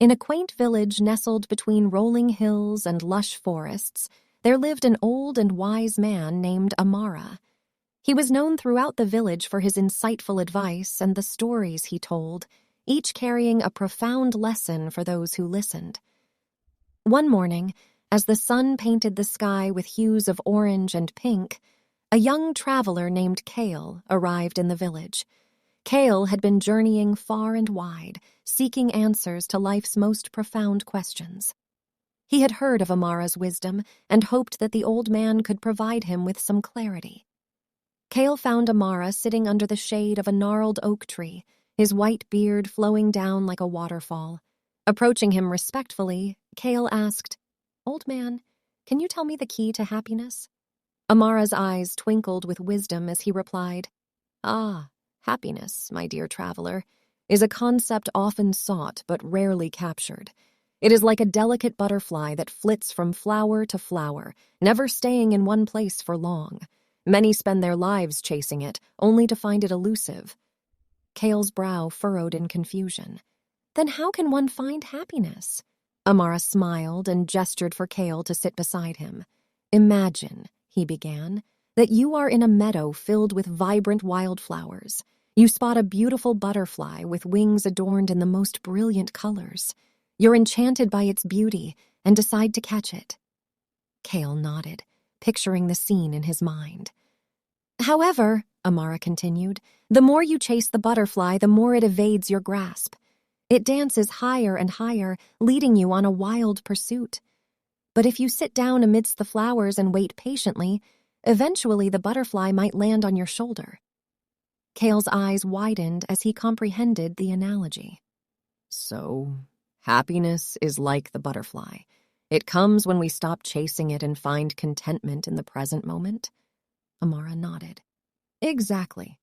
In a quaint village nestled between rolling hills and lush forests, there lived an old and wise man named Amara. He was known throughout the village for his insightful advice and the stories he told, each carrying a profound lesson for those who listened. One morning, as the sun painted the sky with hues of orange and pink, a young traveler named Kale arrived in the village. Kale had been journeying far and wide, seeking answers to life's most profound questions. He had heard of Amara's wisdom and hoped that the old man could provide him with some clarity. Kale found Amara sitting under the shade of a gnarled oak tree, his white beard flowing down like a waterfall. Approaching him respectfully, Kale asked, "Old man, can you tell me the key to happiness?" Amara's eyes twinkled with wisdom as he replied, "Ah, happiness, my dear traveler, is a concept often sought but rarely captured. It is like a delicate butterfly that flits from flower to flower, never staying in one place for long. Many spend their lives chasing it, only to find it elusive." Kale's brow furrowed in confusion. "Then how can one find happiness?" Amara smiled and gestured for Kale to sit beside him. "Imagine," he began, "that you are in a meadow filled with vibrant wildflowers. You spot a beautiful butterfly with wings adorned in the most brilliant colors. You're enchanted by its beauty and decide to catch it." Kale nodded, picturing the scene in his mind. "However," Amara continued, "the more you chase the butterfly, the more it evades your grasp. It dances higher and higher, leading you on a wild pursuit. But if you sit down amidst the flowers and wait patiently, eventually the butterfly might land on your shoulder." Kale's eyes widened as he comprehended the analogy. "So, happiness is like the butterfly. It comes when we stop chasing it and find contentment in the present moment?" Amara nodded. "Exactly.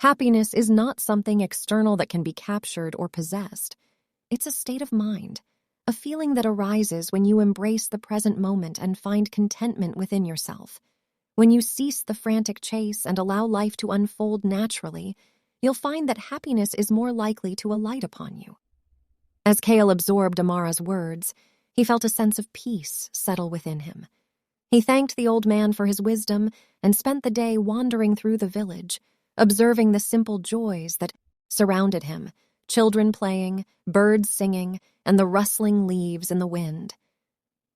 Happiness is not something external that can be captured or possessed. It's a state of mind, a feeling that arises when you embrace the present moment and find contentment within yourself. When you cease the frantic chase and allow life to unfold naturally, you'll find that happiness is more likely to alight upon you." As Kale absorbed Amara's words, he felt a sense of peace settle within him. He thanked the old man for his wisdom and spent the day wandering through the village, observing the simple joys that surrounded him, children playing, birds singing, and the rustling leaves in the wind.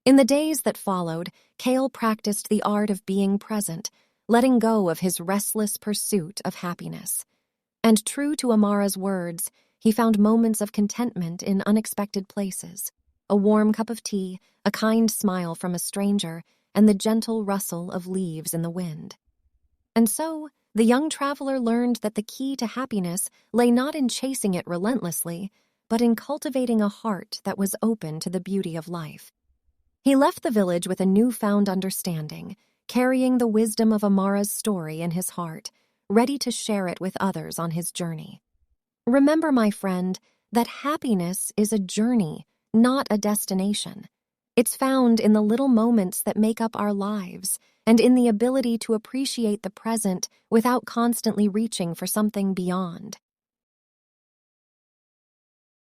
In the days that followed, Kale practiced the art of being present, letting go of his restless pursuit of happiness. And true to Amara's words, he found moments of contentment in unexpected places. A warm cup of tea, a kind smile from a stranger, and the gentle rustle of leaves in the wind. And so, the young traveler learned that the key to happiness lay not in chasing it relentlessly, but in cultivating a heart that was open to the beauty of life. He left the village with a newfound understanding, carrying the wisdom of Amara's story in his heart, ready to share it with others on his journey. Remember, my friend, that happiness is a journey, not a destination. It's found in the little moments that make up our lives and in the ability to appreciate the present without constantly reaching for something beyond.